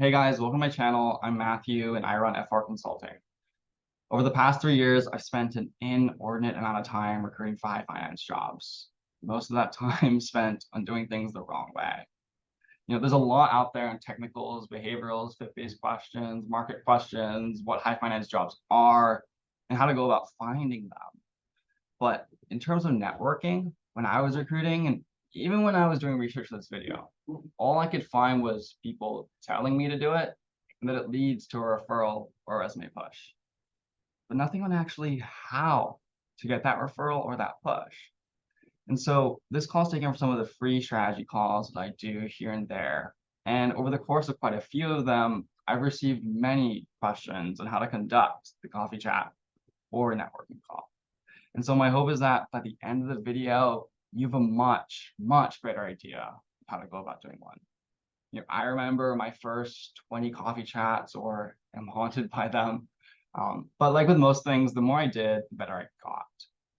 Hey guys, welcome to my channel. I'm Matthew and I run FR Consulting. Over the past 3 years, I've spent an inordinate amount of time recruiting for high finance jobs. Most of that time spent on doing things the wrong way. There's a lot out there on technicals, behaviorals, fit-based questions, market questions, what high finance jobs are, and how to go about finding them. But in terms of networking, when I was recruiting and even when I was doing research for this video, all I could find was people telling me to do it and that it leads to a referral or a resume push, but nothing on actually how to get that referral or that push. And so this call is taken from some of the free strategy calls that I do here and there. And over the course of quite a few of them, I've received many questions on how to conduct the coffee chat or a networking call. And so my hope is that by the end of the video, you have a much, much better idea of how to go about doing one. I remember my first 20 coffee chats, or am haunted by them. But like with most things, the more I did, the better I got.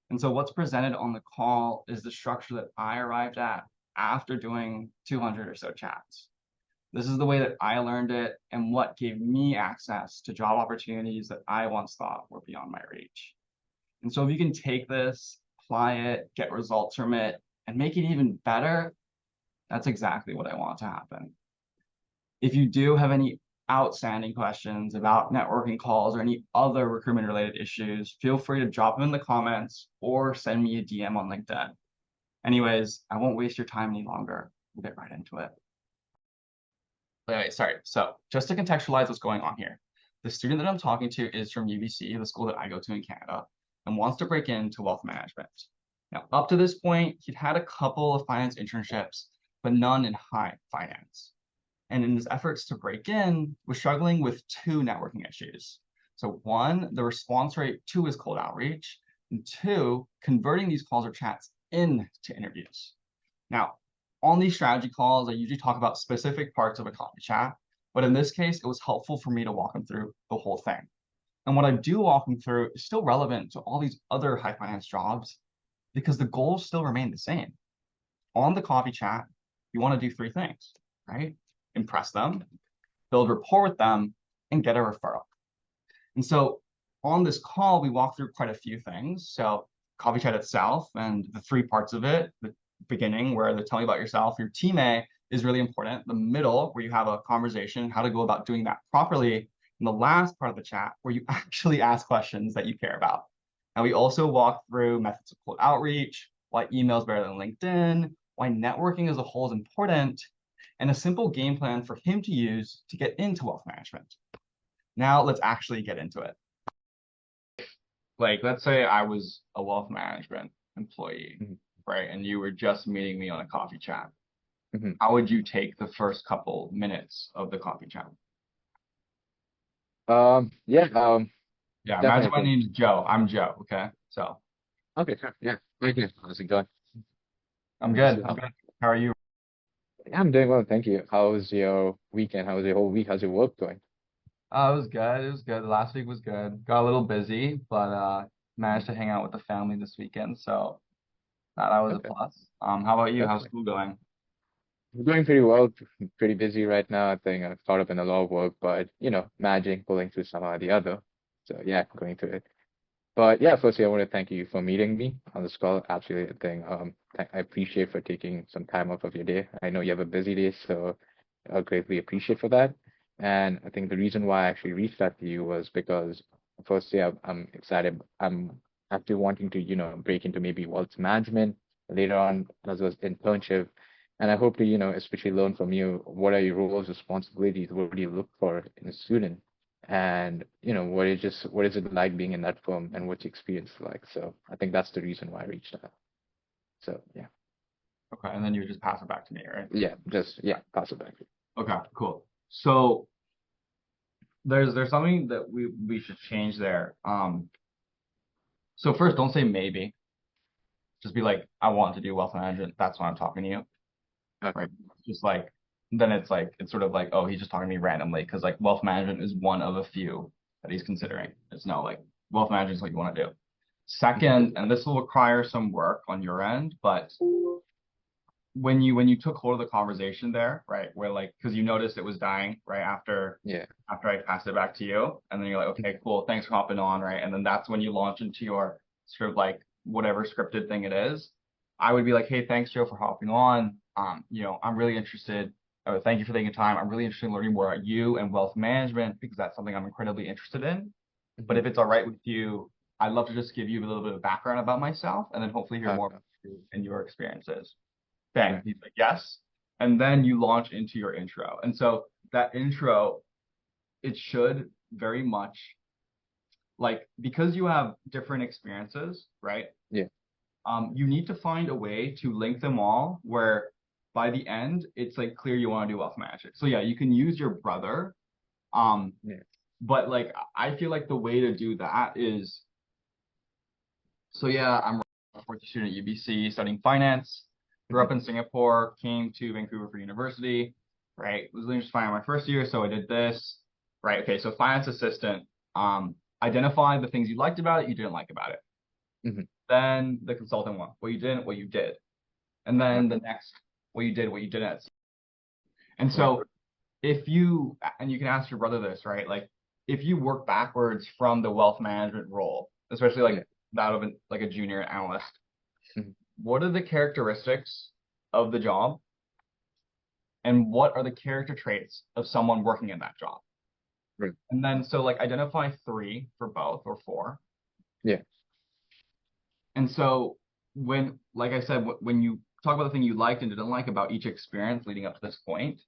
And so what's presented on the call is the structure that I arrived at after doing 200 or so chats. This is the way that I learned it and what gave me access to job opportunities that I once thought were beyond my reach. And so if you can take this, apply it, get results from it, and make it even better, that's exactly what I want to happen. If you do have any outstanding questions about networking calls or any other recruitment-related issues, feel free to drop them in the comments or send me a DM on LinkedIn. Anyways, I won't waste your time any longer. We'll get right into it. Wait, sorry. So just to contextualize what's going on here, the student that I'm talking to is from UBC, the school that I go to in Canada, and wants to break into wealth management. Now, up to this point, he'd had a couple of finance internships, but none in high finance. And in his efforts to break in, was struggling with two networking issues. So one, the response rate to his cold outreach, and two, converting these calls or chats into interviews. Now, on these strategy calls, I usually talk about specific parts of a coffee chat, but in this case, it was helpful for me to walk him through the whole thing. And what I do walk him through is still relevant to all these other high finance jobs because the goals still remain the same. On the coffee chat, you want to do three things, right? Impress them, build rapport with them, and get a referral. And so on this call, we walk through quite a few things. So coffee chat itself and the three parts of it, the beginning where they tell you about yourself, your TMAY is really important. The middle where you have a conversation, how to go about doing that properly. And the last part of the chat where you actually ask questions that you care about. And we also walk through methods of cold outreach, why email is better than LinkedIn, why networking as a whole is important, and a simple game plan for him to use to get into wealth management. Now let's actually get into it. Like, let's say I was a wealth management employee, right? And you were just meeting me on a coffee chat. How would you take the first couple minutes of the coffee chat? Yeah, Yeah, imagine my definitely. name's Joe. I'm Joe, okay? So Okay, sure. Yeah, thank you. How's it going? I'm Nice good. to I'm help. good. How are you? Yeah, I'm doing well, thank you. How was your weekend? How was your whole week? How's your work going? It was good. It was good. Last week was good. Got a little busy, but managed to hang out with the family this weekend, so that was a Okay, plus. How about you? that's How's nice. school going? I'm doing pretty well, pretty busy right now. I think I've caught up in a lot of work, but managing, pulling through somehow or the other. So yeah, going through it. But yeah, firstly, I want to thank you for meeting me on this call. Absolutely, a thing. I appreciate for taking some time off of your day. I know you have a busy day, so I greatly appreciate for that. And I think the reason why I actually reached out to you was because, firstly, I'm excited. I'm actually wanting to, break into maybe wealth management later on as well as internship. And I hope to, especially learn from you, what are your roles, responsibilities? What do you look for in a student? And what is it like being in that firm and what's your experience like? So I think that's the reason why I reached out. So yeah, Okay, and then you just pass it back to me, right? yeah, just yeah, pass it back. Okay, cool. So there's something that we should change there. So first, don't say maybe. Just be like, I want to do wealth management. That's why I'm talking to you, Okay. right? Just like then it's sort of like, oh, he's just talking to me randomly because like wealth management is one of a few that he's considering. It's no like wealth management is what you want to do. Mhm. Second, and this will require some work on your end, but when you took hold of the conversation there, right, where like because you noticed it was dying right Yeah. after I passed it back to you, and then you're like, okay, cool, thanks for hopping on, right, and then that's when you launch into your sort of like whatever scripted thing it is. I would be like, hey, thanks, Joe, for hopping on. I'm really interested. Thank you for taking time. I'm really interested in learning more about you and wealth management because that's something I'm incredibly interested in. But Hmm. if it's all right with you, I'd love to just give you a little bit of background about myself and then hopefully hear more Okay. about you and your experiences. Bang. Right. He's like, yes. And then you launch into your intro. And so that intro, it should very much like because you have different experiences, right? Yeah. You need to find a way to link them all where by the end it's like clear you want to do wealth management. So yeah, you can use your brother. Um, Yeah. but like I feel like the way to do that is so yeah, I'm a fourth year student at UBC studying finance. Grew up Hmm. in Singapore, came to Vancouver for university, right? Was doing just fine in my first year, so I did this, right? Okay, so finance assistant. Identify the things you liked about it, you didn't like about it. Hmm. Then the consulting one, what you didn't, what you did. And then the Okay. next, what you did, what you didn't. And Right. so if you, and you can ask your brother this, right? Like if you work backwards from the wealth management role, especially Yeah. like that of like a junior analyst, Hmm. what are the characteristics of the job and what are the character traits of someone working in that job? Right. And then so like identify three for both or four. Yeah. And so when, like I said, when you talk about the thing you liked and didn't like about each experience leading up to this point,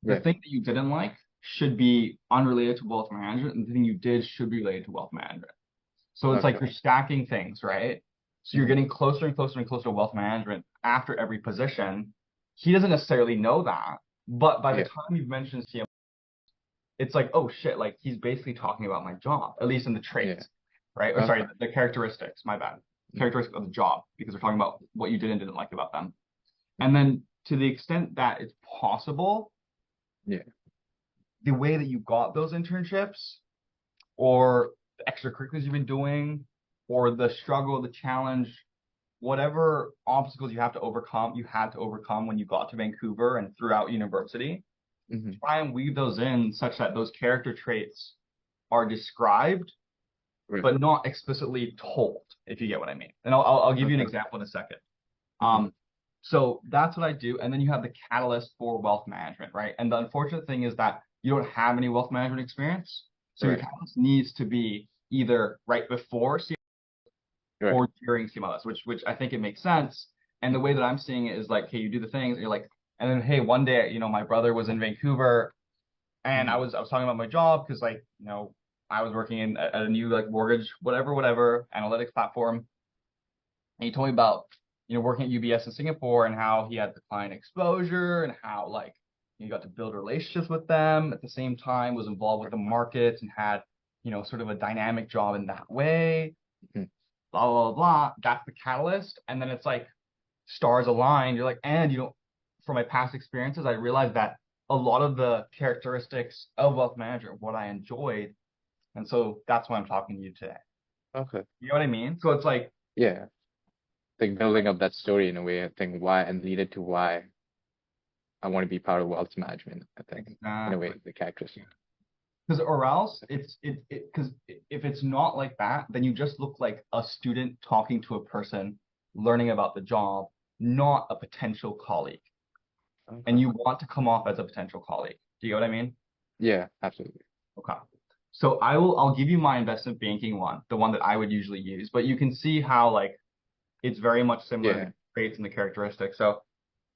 the Yeah. thing that you didn't like should be unrelated to wealth management, and the thing you did should be related to wealth management. So it's like Okay. you're stacking things, right? So you're Hmm. getting closer and closer and closer to wealth management after every position. He doesn't necessarily know that, but by the Yeah. time you've mentioned CM, it's like, oh shit, like he's basically talking about my job, at least in the Yeah. traits, right? Or sorry, Okay. the characteristics, my bad. Hmm. Characteristics of the job, because we're talking about what you did and didn't like about them. And Hmm. then to the extent that it's possible, Yeah. the way that you got those internships or the extracurriculars you've been doing or the struggle, the challenge, whatever obstacles you had to overcome when you got to Vancouver and throughout university, Hmm. try and weave those in such that those character traits are described Right. but not explicitly told, if you get what I mean. And I'll give you an Okay. example in a second. Hmm. So that's what I do. And then you have the catalyst for wealth management, right? And the unfortunate thing is that you don't have any wealth management experience. So your Right. catalyst needs to be either right before Right. or during CMLS, which I think it makes sense. And the way that I'm seeing it is like, hey, you do the things, you're like, and then hey, one day, my brother was in Vancouver and I Hmm. was talking about my job because like, I was working at a new like mortgage, whatever, analytics platform. And he told me about, working at UBS in Singapore and how he had the client exposure and how like he got to build relationships with them at the same time, was involved with the markets and had, sort of a dynamic job in that way Hmm. blah blah blah blah. That's the catalyst, and then it's like stars align. You're like, and from my past experiences, I realized that a lot of the characteristics of wealth management, what I enjoyed, and so that's why I'm talking to you today. Okay. You know what I mean? So it's like, Yeah. Like building up that story in a way, I think why and lead it to why I want to be part of wealth management, I think, in a way, exactly. the characteristics. Because or else it because if it's not like that, then you just look like a student talking to a person, learning about the job, not a potential colleague. And Okay. you want to come off as a potential colleague. Do you know what I mean? Yeah, absolutely. Okay. So I'll give you my investment banking one, the one that I would usually use, but you can see how like it's very much similar in the Yeah. traits and the characteristics. So,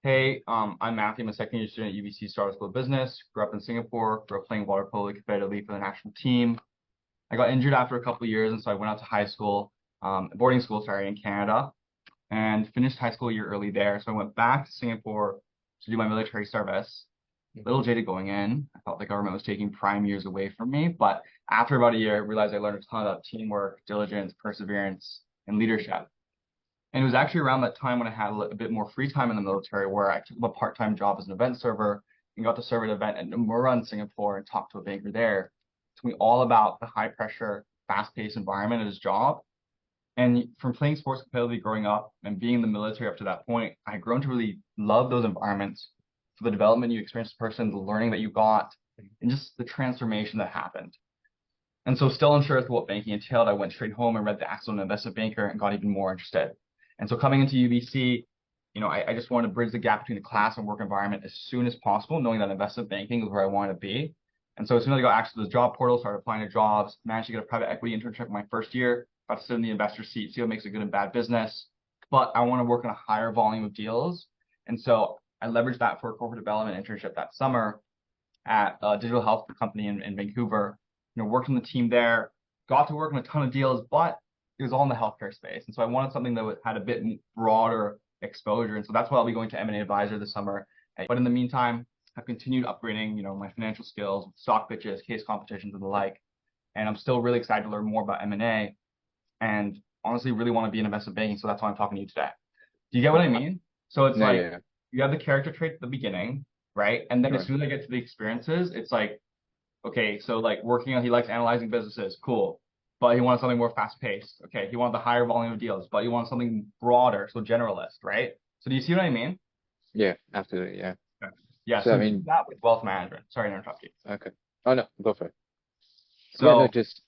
hey, I'm Matthew. I'm a second year student at UBC Startup School of Business. Grew up in Singapore. Grew up playing water polo competitively for the national team. I got injured after a couple of years, and so I went out to high school, boarding school, sorry, in Canada, and finished high school a year early there. So I went back to Singapore to do my military service. Little Hmm. jaded going in. I felt the government was taking prime years away from me. But after about a year, I realized I learned a ton about teamwork, diligence, perseverance, and leadership. And it was actually around that time when I had a bit more free time in the military where I took up a part-time job as an event server and got to serve an event at Nomura in Singapore and talk to a banker there. It told me all about the high pressure, fast-paced environment of his job And from playing sports competitively growing up and being in the military up to that point, I grown to really love those environments for the development you experienced as a person, the learning that you got, and just the transformation that happened. And so still unsure as to what banking entailed, I went straight home and read The Excellent Investment Banker and got even more interested. And so coming into UBC, I just wanted to bridge the gap between the class and work environment as soon as possible, knowing that investment banking was where I wanted to be. And so as soon as I got access to the job portal, started applying to jobs, managed to get a private equity internship in my first year, got to sit in the investor seat, see what makes a good and bad business. But I want to work on a higher volume of deals. And so I leveraged that for a corporate development internship that summer at a digital health company in Vancouver. Worked on the team there, got to work on a ton of deals, but it was all in the healthcare space. And so I wanted something that had a bit broader exposure. And so that's why I'll be going to M&A advisor this summer. But in the meantime, I've continued upgrading, my financial skills, stock pitches, case competitions, and the like. And I'm still really excited to learn more about M&A and honestly really want to be in investment banking. So that's why I'm talking to you today. Do you get what I mean? So it's No, like yeah, you have the character trait at the beginning, right? And then as sure. soon as I get to the experiences, it's like, okay, so like he likes analyzing businesses, cool. But he wants something more fast paced. Okay, he wants the higher volume of deals, but he wants something broader, so generalist, right? So do you see what I mean? Yeah, absolutely. Yeah. Okay. Yeah, So, I so do mean, that with wealth management. Sorry to interrupt you. okay. Oh, no, go for it. Yeah, no, So just,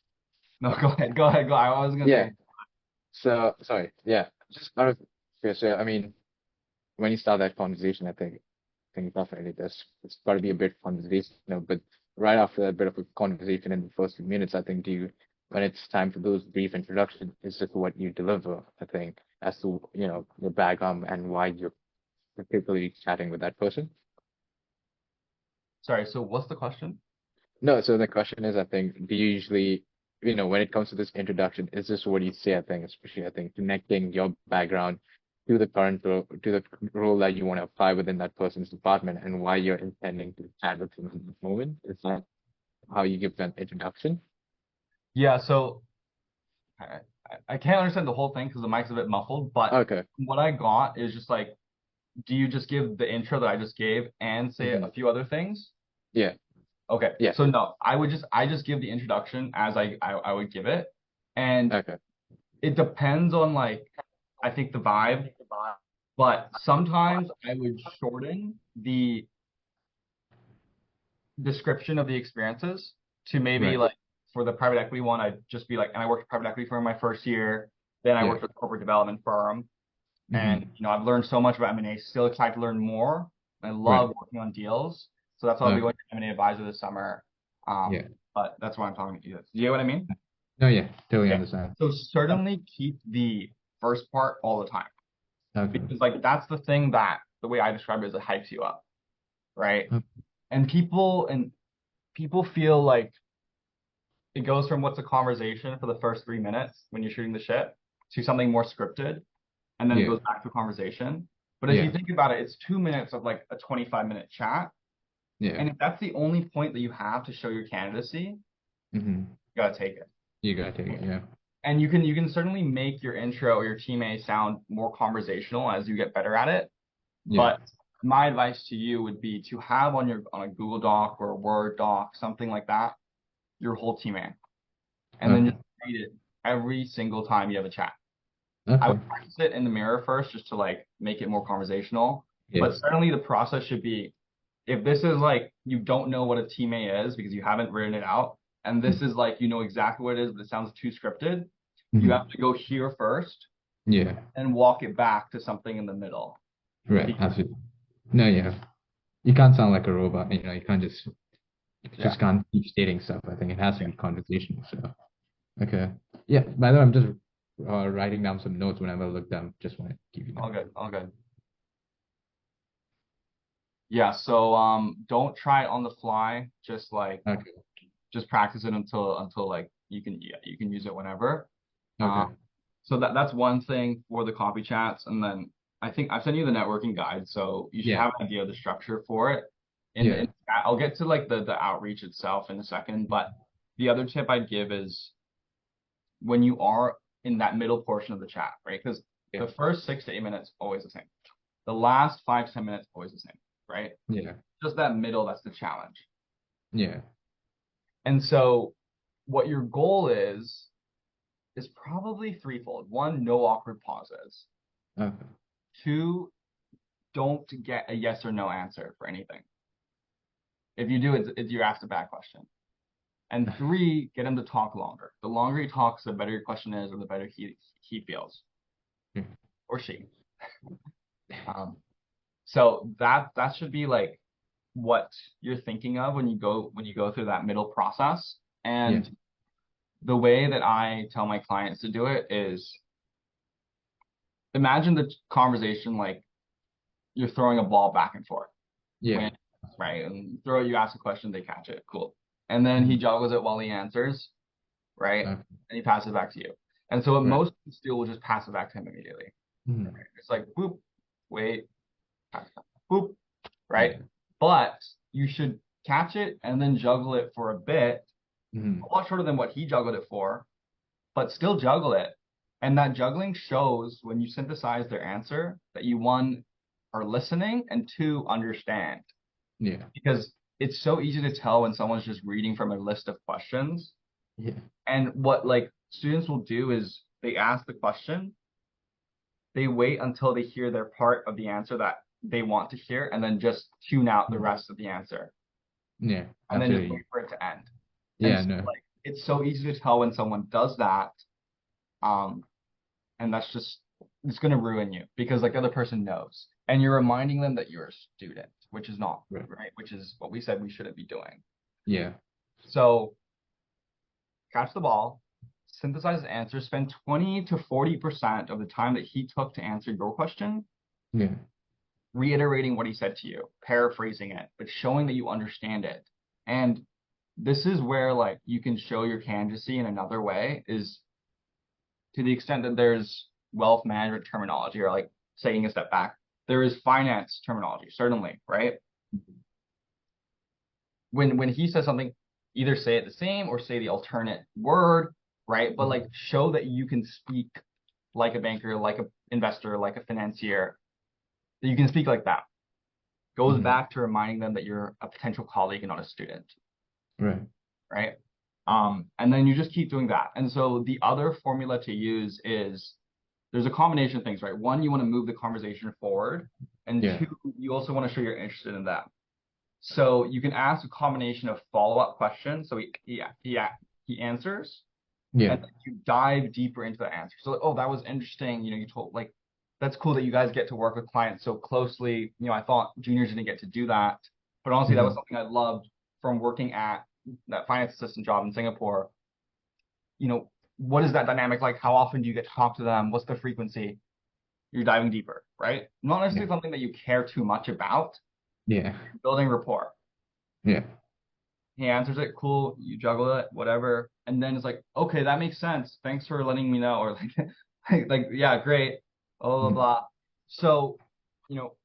no, okay. go ahead. I was gonna Yeah. say, So, sorry. Yeah. Just out of curiosity, I mean, when you start that conversation, I think definitely it's got to be a bit of conversation, but right after that bit of a conversation in the first few minutes, I think when it's time for those brief introductions, it's just what you deliver, I think, as to, your background and why you're particularly chatting with that person. sorry. So what's the question? No, so the question is, I think, do you usually, when it comes to this introduction, is this what you say? I think, especially, I think, connecting your background to the current role, to the role that you want to apply within that person's department and why you're intending to chat with them at the moment. Is that how you give them introduction? Yeah, so I can't understand the whole thing because the mic's a bit muffled, but Okay. what I got is just like, do you just give the intro that I just gave and say Hmm. a few other things? Yeah. Okay, Yeah. so no, I just give the introduction as I would give it, and Okay. it depends on like I think the vibe, but sometimes I would shorten the description of the experiences to maybe Right. like for the private equity one, I'd just be like, and I worked at a private equity firm my first year, then I Yeah. worked with a corporate development firm, and Hmm. I've learned so much about M&A, still excited to learn more. I Right. love working on deals, so that's why I'll be Okay. going to M&A advisor this summer. Yeah. But that's why I'm talking to you. Do you get what I mean? No, yeah. Totally Okay. understand. So certainly keep the first part all the time Okay. because like that's the thing that the way I describe it is it hypes you up, right? Okay. And people feel like it goes from what's a conversation for the first 3 minutes when you're shooting the shit to something more scripted, and then it Yeah. goes back to a conversation. But if you Yeah. think about it, it's 2 minutes of like a 25-minute chat. Yeah. And if that's the only point that you have to show your candidacy, Hmm. you gotta take it. You gotta take it. Yeah. And you can certainly make your intro or your TMAY sound more conversational as you get better at it. Yeah. But my advice to you would be to have on a Google Doc or a Word doc, something like that, your whole TMAY. And then Okay. just read it every single time you have a chat. I Okay. would practice it in the mirror first just to like make it more conversational. Yeah. But certainly the process should be if this is like you don't know what a TMA is because you haven't written it out, and this is like you know exactly what it is, but it sounds too scripted, you have Mm-hmm. to go here first Yeah. and walk it back to something in the middle. Right. Absolutely. No, yeah. You can't sound like a robot. You can't you Yeah. just can't keep stating stuff. I think it has to Yeah. be conversational. So, okay. Yeah. By the way, I'm just writing down some notes whenever I look down. Just want to keep you know. All good. All good. Yeah. So don't try it on the fly. Okay. Just practice it until like you can use it whenever. Um, Okay. so that's one thing for the coffee chats, and then I think I've sent you the networking guide, so you should Yeah. have an idea of the structure for it. Yeah. I'll get to like the outreach itself in a second, but the other tip I'd give is when you are in that middle portion of the chat, right? Because Yeah. the first 6 to 8 minutes always the same. The last 5 to 10 minutes always the same, right? Yeah. Just that middle, that's the challenge. Yeah. And so what your goal is is probably threefold. One, no awkward pauses. Okay. Two, don't get a yes or no answer for anything. If you do, you're asked a bad question. And three, get him to talk longer. The longer he talks, the better your question is, or the better he feels, Mhm. or she. So that should be like what you're thinking of when you go through that middle process. Yeah. And the way that I tell my clients to do it is imagine the conversation like you're throwing a ball back and forth. Yeah. When, right? And you ask a question, they catch it. Cool. And then he Mhm. juggles it while he answers, right? Okay. And he passes it back to you. And so what Right. most students do will just pass it back to him immediately. Mhm. It's like boop, wait, pass it back, boop, right? Yeah. But you should catch it and then juggle it for a bit, Mhm. a lot shorter than what he juggled it for, but still juggle it. And that juggling shows when you synthesize their answer that you, one, are listening, and two, understand. Yeah. Because it's so easy to tell when someone's just reading from a list of questions. Yeah. And what like students will do is they ask the question, they wait until they hear their part of the answer that they want to hear, and then just tune out the Mhm. rest of the answer, Yeah. and then just wait Absolutely. for it to end. And Yeah. so, No. like it's so easy to tell when someone does that. Um, and that's just it's gonna ruin you because like the other person knows. And you're reminding them that you're a student, which is not Right. right, which is what we said we shouldn't be doing. Yeah. So catch the ball, synthesize the answer, spend 20 to 40% of the time that he took to answer your question, Yeah. reiterating what he said to you, paraphrasing it, but showing that you understand it. And this is where like you can show your candidacy in another way is to the extent that there's wealth management terminology or like taking a step back, there is finance terminology, certainly, right? When he says something, either say it the same or say the alternate word, right? But like Mhm. show that you can speak like a banker, like an investor, like a financier, that you can speak like that. Goes Mhm. back to reminding them that you're a potential colleague and not a student, Right. right? And then you just keep doing that. And so the other formula to use is there's a combination of things, right? One, you want to move the conversation forward, and Yeah. two, you also want to show you're interested in that. So you can ask a combination of follow-up questions. So he answers, and Yeah. then you dive deeper into the answer. So, oh, that was interesting. You told like that's cool that you guys get to work with clients so closely. I thought juniors didn't get to do that, but honestly, that was Mhm. something I loved from working at that finance assistant job in Singapore. What is that dynamic like? How often do you get to talk to them? What's the frequency? You're diving deeper, right? Not Yeah. necessarily something that you care too much about, Yeah. building rapport. Yeah. He answers it, cool, you juggle it, whatever. And then it's like, okay, that makes sense. Thanks for letting me know. Or like yeah, great, blah, blah, Mhm. blah. So, you know,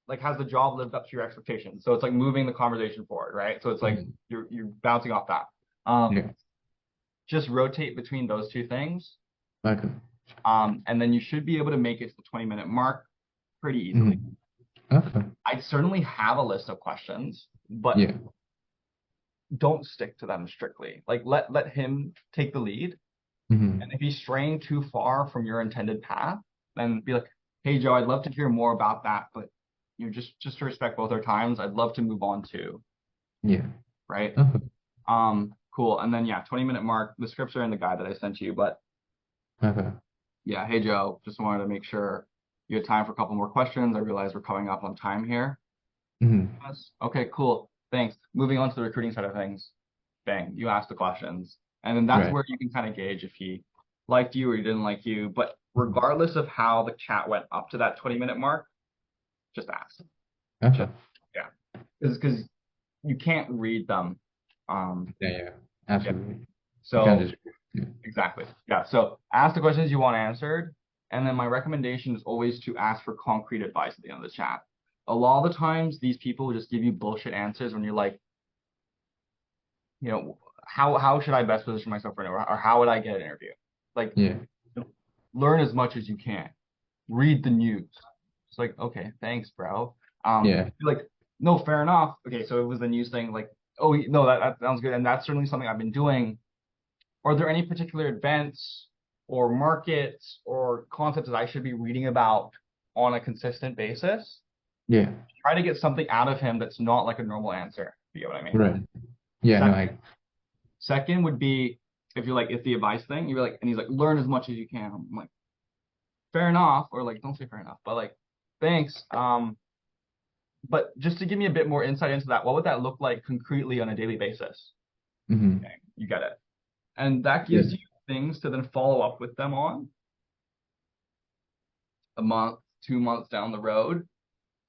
like has the job lived up to your expectations? So it's like moving the conversation forward, right? So it's like Mhm. you're bouncing off that. Um, Yeah. just rotate between those two things. Okay. And then you should be able to make it to the 20-minute mark pretty easily. Mhm. Okay. I certainly have a list of questions, but Yeah. don't stick to them strictly. Like let him take the lead. And Mhm. if he's straying too far from your intended path, then be like, hey Joe, I'd love to hear more about that, but just to respect both our times, I'd love to move on to, Yeah. right? Okay. Cool. And then yeah, 20-minute mark. The scripts are in the guide that I sent you, but Okay. yeah, hey Joe, just wanted to make sure you had time for a couple more questions. I realize we're coming up on time here. Mhm. Yes. Okay, cool. Thanks. Moving on to the recruiting side of things. Bang, you ask the questions. And then that's Right. where you can kind of gauge if he liked you or he didn't like you. But Mhm. regardless of how the chat went up to that 20-minute mark, just ask. Okay. Just yeah. Because you can't read them. Yeah. Yeah. Yeah. Absolutely. You can't So just. Yeah. exactly. Yeah. So ask the questions you want answered. And then my recommendation is always to ask for concrete advice at the end of the chat. A lot of the times these people just give you bullshit answers when you're like, how should I best position myself for an interview, or how would I get an interview? Like, Yeah. learn as much as you can. Read the news. It's like, okay, thanks, bro. Yeah. Like, no, fair enough. Okay, so it was the news thing. Like, oh no, that sounds good, and that's certainly something I've been doing. Are there any particular events or markets or concepts that I should be reading about on a consistent basis. Yeah. Try to get something out of him that's not like a normal answer. You get what I mean? Right. Yeah. No, Second, second would be if you're like, it's the advice thing, you're like, and he's like, learn as much as you can. I'm like, fair enough, or like, don't say fair enough, but like, thanks. But just to give me a bit more insight into that, what would that look like concretely on a daily basis? Mm-hmm. Okay, you get it. And that Yeah. gives you things to then follow up with them on a month, 2 months down the road.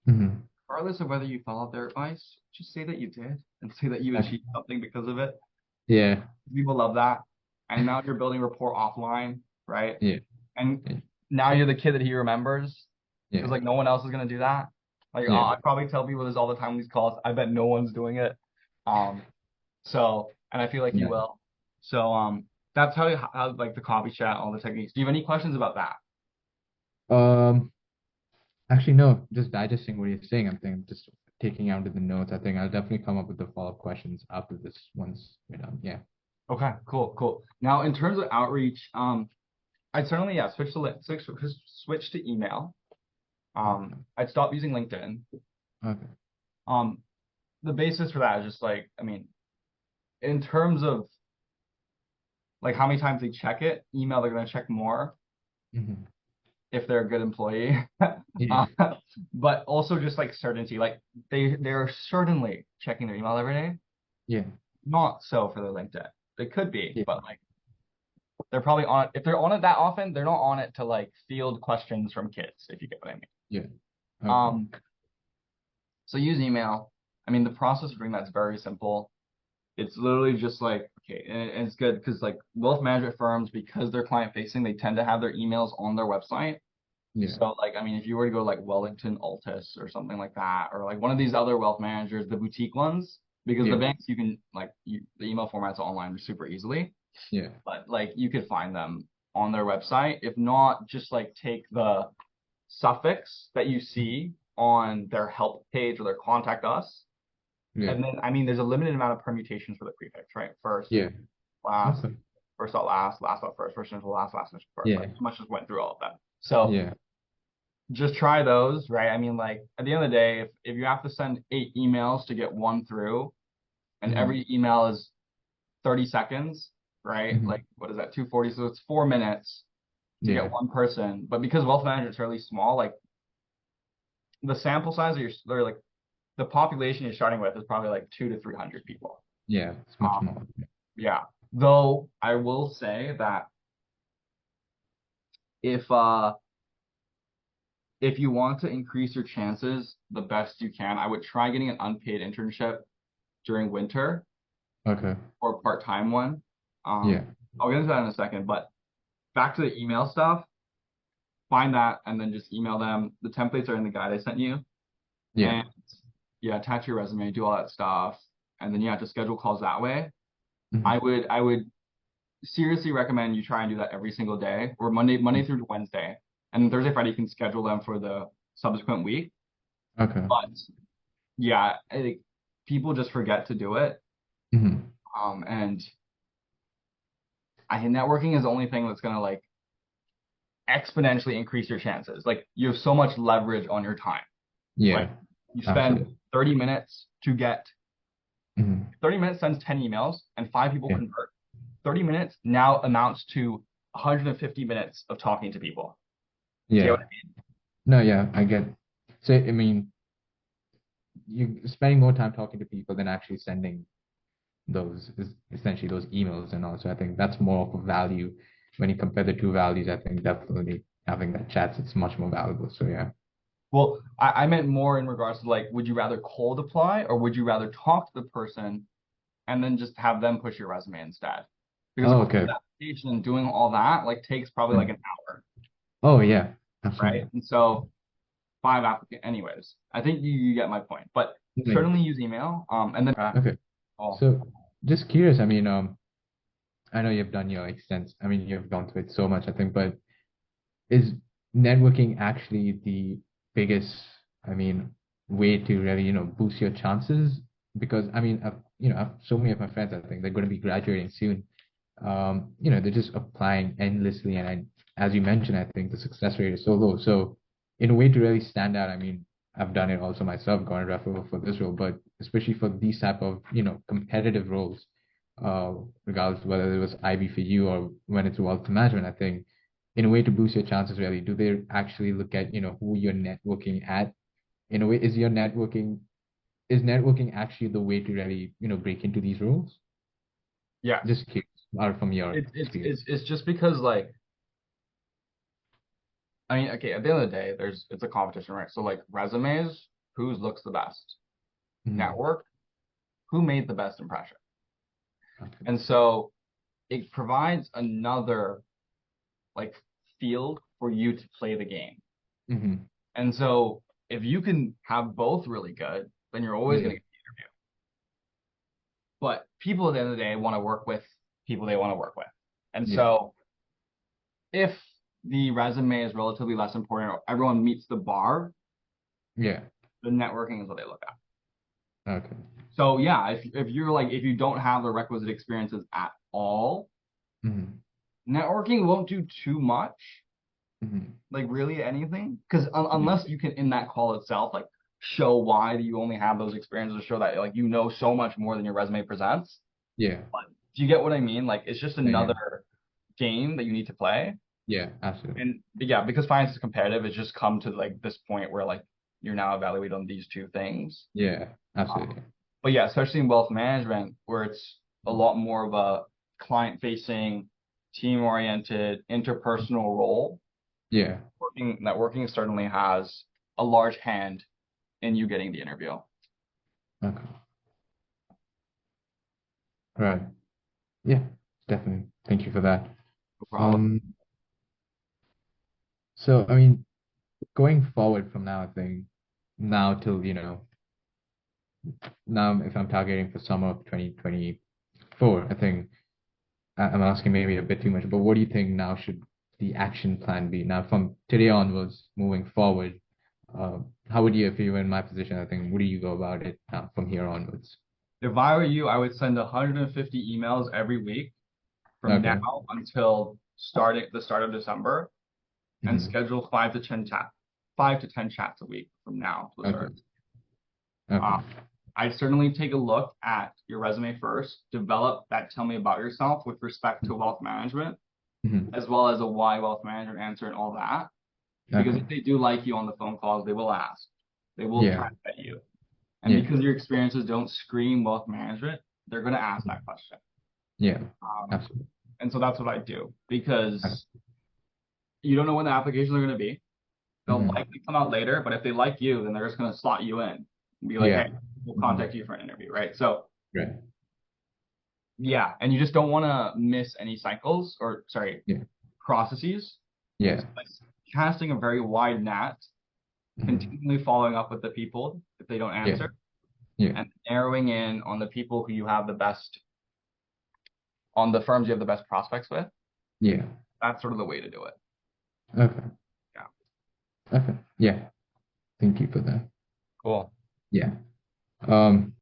Mm-hmm. Regardless of whether you followed their advice, just say that you did and say that you achieved something because of it. Yeah. People love that. And now you're building rapport offline, right? Yeah. And Yeah. now you're the kid that he remembers because Yeah. like no one else is gonna do that. Like Yeah. I probably tell people this all the time in these calls. I bet no one's doing it. So and I feel like you Yeah. will. So that's how like the coffee chat, all the techniques. Do you have any questions about that? Um, Actually, no, just digesting what you're saying. I'm thinking just taking out the notes. I think I'll definitely come up with the follow-up questions after this once we're done. Yeah. Okay, cool. Now in terms of outreach, I'd certainly switch to email. Okay. I'd stop using LinkedIn. Okay. Um, the basis for that is just like, I mean, in terms of like how many times they check it, email they're gonna check more Mm-hmm. if they're a good employee. Yeah. Uh, but also just like certainty, like they're certainly checking their email every day. Yeah. Not so for their LinkedIn. They could be, Yeah. but like they're probably on it. If they're on it that often, they're not on it to like field questions from kids, if you get what I mean. Yeah. Okay. Um, so use email. I mean, the process of doing that's very simple. It's literally just like, okay, and it's good because like wealth management firms, because they're client facing, they tend to have their emails on their website. Yeah. So like, I mean, if you were to go like Wellington Altus or something like that, or like one of these other wealth managers, the boutique ones, because the Yeah. banks you can like the email formats online super easily, Yeah. but like you could find them on their website. If not, just like take the suffix that you see on their help page or their contact us. Yeah. And then, I mean, there's a limited amount of permutations for the prefix, right? First, Yeah. last, Okay. first dot last, last dot first, first initial last, last initial first. Yeah. Like, much just went through all of them. So Yeah. just try those, right? I mean, like at the end of the day, if you have to send 8 emails to get one through, and Mm-hmm. every email is 30 seconds, right? Mm-hmm. Like what is that? 240. So it's 4 minutes to get Yeah. one person. But because wealth management is fairly small, like the sample size of they're like the population you're starting with is probably like 200 to 300 people. Yeah. It's much Um, more. yeah. Though I will say that if uh if you want to increase your chances the best you can, I would try getting an unpaid internship during winter Okay. or a part-time one. Yeah. I'll get into that in a second, but back to the email stuff, find that and then just email them. The templates are in the guide I sent you. Yeah. And yeah, attach your resume, do all that stuff. And then yeah, just schedule calls that way. Mm-hmm. I would seriously recommend you try and do that every single day or Monday through to Wednesday. And Thursday, Friday, you can schedule them for the subsequent week. Okay. But yeah, I think people just forget to do it. Mm-hmm. And I think networking is the only thing that's gonna like exponentially increase your chances. Like you have so much leverage on your time. Like Yeah. you spend Absolutely. 30 minutes to get Mm-hmm. 30 minutes sends 10 emails and 5 people Yeah. convert. 30 minutes now amounts to 150 minutes of talking to people. Do you get what Yeah. No, yeah, I get. So, I mean, you spending more time talking to people than actually sending those is essentially those emails and all. So I think that's more of a value when you compare the two values. I think definitely having that chats, it's much more valuable. So yeah. Well, I meant more in regards to like, would you rather cold apply or would you rather talk to the person and then just have them push your resume instead? Because a Oh, cold okay. application and doing all that like takes probably Yeah. like an hour, Oh, yeah, right? absolutely. And so 5 applicants, anyways. I think you get my point, but Yeah. certainly use email. And then Okay. oh, So just curious. I mean, I know you've done your extents. I mean, you've gone through it so much, I think, but is networking actually the biggest, I mean, way to really, boost your chances? Because I mean, so many of my friends, I think they're going to be graduating soon, they're just applying endlessly. And as you mentioned, I think the success rate is so low. So in a way to really stand out, I mean, I've done it also myself, got a referral for this role, but especially for these type of, competitive roles, regardless of whether it was IB for you or when it's wealth management, I think in a way to boost your chances really, do they actually look at, who you're networking at? In a way, is networking actually the way to really, break into these roles? Yes. Just curious, or from your experience. It's just because like I mean, okay, at the end of the day, it's a competition, right? So like resumes, whose looks the best? Mhm. Network, who made the best impression? Okay. And so it provides another like field for you to play the game. Hmm. And so if you can have both really good, then you're always Yeah. going to get the interview. But people at the end of the day want to work with people they want to work with. And Yeah. so if the resume is relatively less important or everyone meets the bar, Yeah. the networking is what they look at. Okay. So yeah, if you're like if you don't have the requisite experiences at all, Hmm. networking won't do too much, Hmm. like really anything, because Yeah. unless you can in that call itself like show why you only have those experiences, show that like you know so much more than your resume presents. Yeah. But do you get what I mean? Like it's just Yeah. another game that you need to play. Yeah. Absolutely. And yeah, because finance is competitive, it's just come to like this point where like you're now evaluated on these two things. Yeah. Um, Absolutely. but yeah, especially in wealth management, where it's a lot more of a client-facing, team-oriented, interpersonal role, Yeah. networking certainly has a large hand in you getting the interview. Okay. Right. Yeah. Definitely. Thank you for that. No problem. Um, so I mean, going forward from now, I think now till, now if I'm targeting for summer of 2024, I think I'm asking maybe a bit too much, but what do you think now should the action plan be? Now, from today onwards, moving forward, how would you, if you were in my position, I think, what do you go about it from here onwards? If I were you, I would send 150 emails every week from now Okay. until the start of December, and Hmm. schedule 5 to 10 chats a week from now to the Okay. start. Uh, Okay. I'd certainly take a look at your resume first, develop that tell me about yourself with respect to wealth management, Hmm. as well as a why wealth management answer and all that. Because Okay. if they do like you on the phone calls, they will ask. They will try Yeah. to get you. And Yeah. because your experiences don't scream wealth management, they're going to ask Mhm. that question. Yeah. Um, Absolutely. and so that's what I do Okay. because you don't know when the applications are going to be. They'll Hmm. likely come out later, but if they like you, then they're just going to slot you in and be like, hey, Yeah. we'll Hmm. contact you for an interview, right? So Right. yeah, and you just don't want to miss any cycles or sorry, Yeah. processes. Yeah. So like casting a very wide net, Hmm. continually following up with the people if they don't Yeah. answer, Yeah. and narrowing in on the people who you have the best on the firms you have the best prospects with. Yeah. That's sort of the way to do it. Okay. Yeah. Okay. Yeah. Thank you for that. Cool. Yeah. Um,